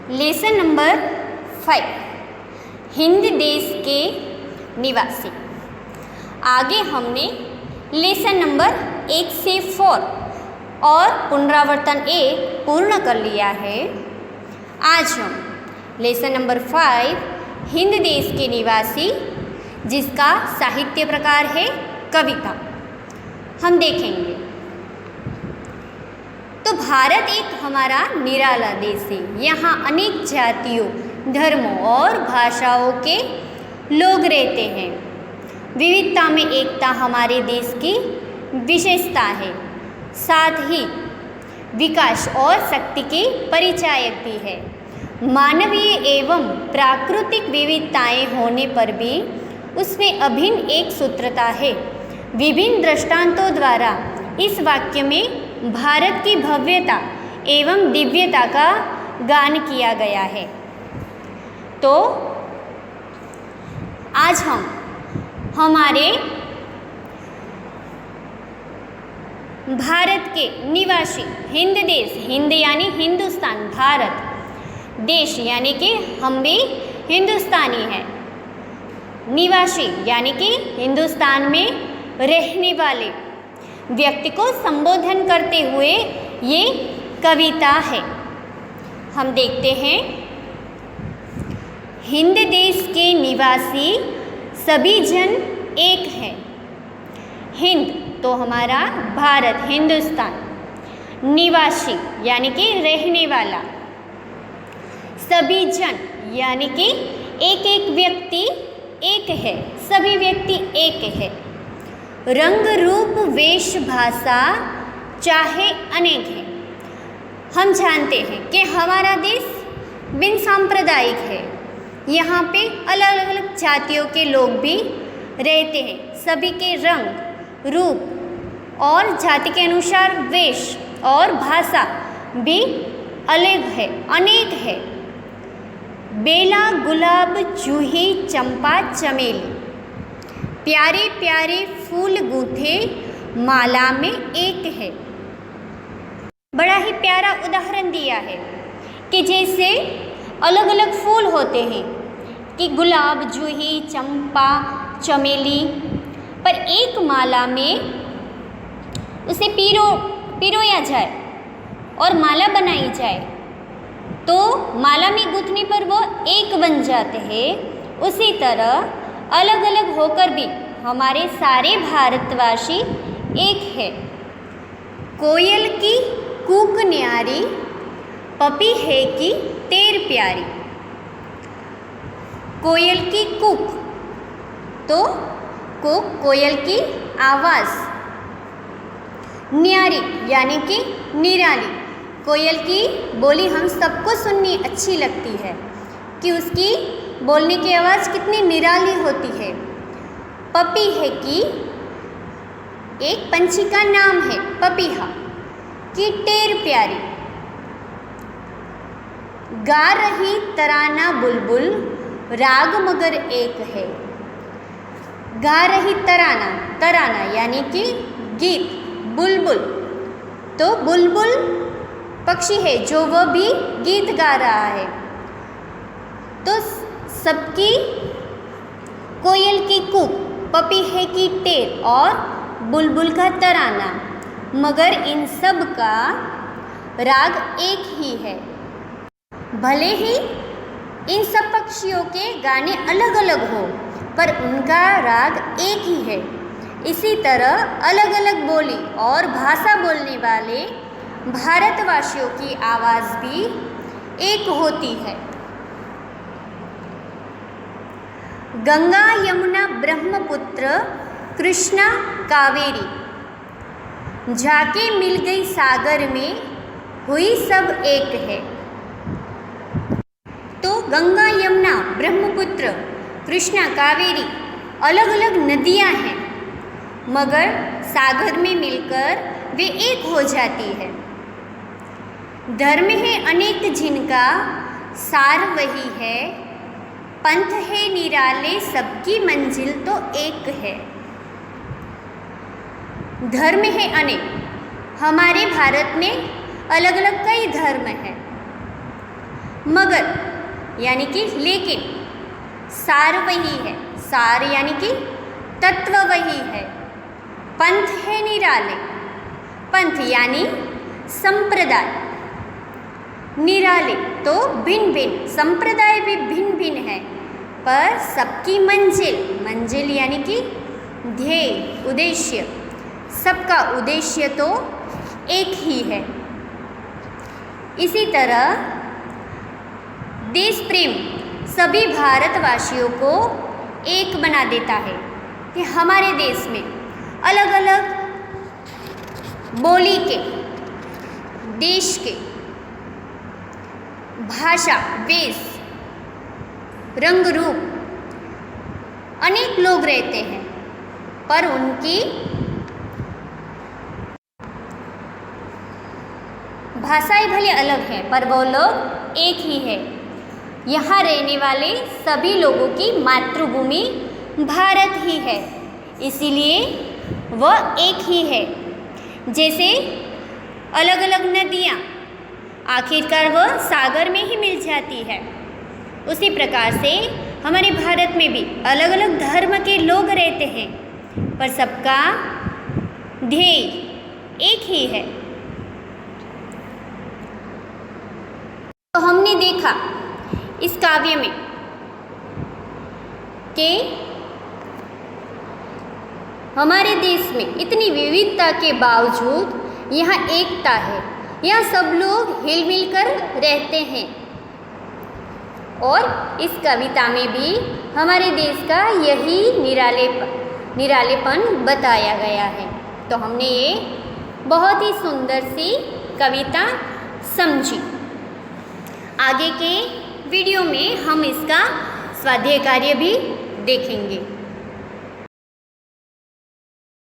Lesson number 5 Hind देश के निवासी। आगे हमने लेसन नंबर 1 से 4 और पुनरावर्तन 1 पूर्ण कर लिया है। आज हम लेसन नंबर 5 हिंद देश के निवासी, जिसका साहित्य प्रकार है कविता, हम देखेंगे। तो भारत एक हमारा निराला देश है। यहाँ अनेक जातियों, धर्मों और भाषाओं के लोग रहते हैं। विविधता में एकता हमारे देश की विशेषता है, साथ ही विकास और शक्ति के परिचायक भी है। मानवीय एवं प्राकृतिक विविधताएं होने पर भी उसमें अभिन्न एक सूत्रता है। विभिन्न दृष्टांतों द्वारा इस वाक्य में भारत की भव्यता एवं दिव्यता का गान किया गया है। तो आज हम हमारे भारत के निवासी, हिंद देश, हिंद यानी हिंदुस्तान, भारत देश यानी कि हम भी हिंदुस्तानी हैं, निवासी यानी कि हिंदुस्तान में रहने वाले व्यक्ति को संबोधन करते हुए ये कविता है। हम देखते हैं, हिंद देश के निवासी सभी जन एक है। हिंद तो हमारा भारत, हिंदुस्तान, निवासी यानी कि रहने वाला, सभी जन यानी कि एक एक व्यक्ति एक है, सभी व्यक्ति एक है। रंग रूप वेश भाषा चाहे अनेक है। हम जानते हैं कि हमारा देश बिन सांप्रदायिक है। यहाँ पे अलग अलग जातियों के लोग भी रहते हैं। सभी के रंग रूप और जाति के अनुसार वेश और भाषा भी अलग है, अनेक है। बेला गुलाब जूही चंपा चमेली, प्यारे प्यारे फूल गूंथे माला में एक है। बड़ा ही प्यारा उदाहरण दिया है कि जैसे अलग अलग फूल होते हैं कि गुलाब, जूही, चंपा, चमेली, पर एक माला में उसे पिरोया जाए और माला बनाई जाए तो माला में गूंथने पर वो एक बन जाते हैं। उसी तरह अलग अलग होकर भी हमारे सारे भारतवासी एक है। कोयल की कूक न्यारी, पपी है की टेर प्यारी। कोयल की कूक, तो कूक कोयल की आवाज़, न्यारी यानी कि निराली। कोयल की बोली हम सबको सुननी अच्छी लगती है कि उसकी बोलने की आवाज़ कितनी निराली होती है। पपी है कि एक पंछी का नाम है पपीहा, की टेर प्यारी। गा रही तराना बुलबुल, राग मगर एक है। गा रही तराना, तराना यानी कि गीत, बुलबुल तो बुलबुल पक्षी है जो वह भी गीत गा रहा है। तो सबकी कोयल की कूक, पपीहे की टेर और बुलबुल का तराना, मगर इन सब का राग एक ही है। भले ही इन सब पक्षियों के गाने अलग अलग हो, पर उनका राग एक ही है। इसी तरह अलग अलग बोली और भाषा बोलने वाले भारतवासियों की आवाज़ भी एक होती है। गंगा यमुना ब्रह्मपुत्र कृष्णा कावेरी, जाके मिल गई सागर में हुई सब एक है। तो गंगा यमुना ब्रह्मपुत्र कृष्णा कावेरी अलग अलग नदियाँ हैं, मगर सागर में मिलकर वे एक हो जाती है। धर्म है अनेक जिनका सार वही है, पंथ है निराले सबकी मंजिल तो एक है। धर्म है अनेक, हमारे भारत में अलग अलग कई धर्म हैं, मगर यानी कि लेकिन, सार वही है, सार यानी कि तत्व वही है, पंथ है निराले, पंथ यानी संप्रदाय, निराले तो भिन्न भिन्न, संप्रदाय भी भिन्न भिन्न है पर सबकी मंजिल, मंजिल यानी कि ध्येय, उद्देश्य, सबका उद्देश्य तो एक ही है। इसी तरह देश प्रेम सभी भारतवासियों को एक बना देता है कि हमारे देश में अलग अलग बोली के, देश के, भाषा, वेश, रंग रूप अनेक लोग रहते हैं पर उनकी भाषाएं भले अलग हैं पर वो लोग एक ही है। यहाँ रहने वाले सभी लोगों की मातृभूमि भारत ही है, इसीलिए वह एक ही है। जैसे अलग अलग नदियाँ आखिरकार वह सागर में ही मिल जाती है, उसी प्रकार से हमारे भारत में भी अलग अलग धर्म के लोग रहते हैं पर सबका ध्येय एक ही है। तो हमने देखा इस काव्य में कि हमारे देश में इतनी विविधता के बावजूद यहाँ एकता है, यहाँ सब लोग हिल मिल कर रहते हैं और इस कविता में भी हमारे देश का यही निरालेपन बताया गया है। तो हमने ये बहुत ही सुंदर सी कविता समझी। आगे के वीडियो में हम इसका स्वाध्याय कार्य भी देखेंगे।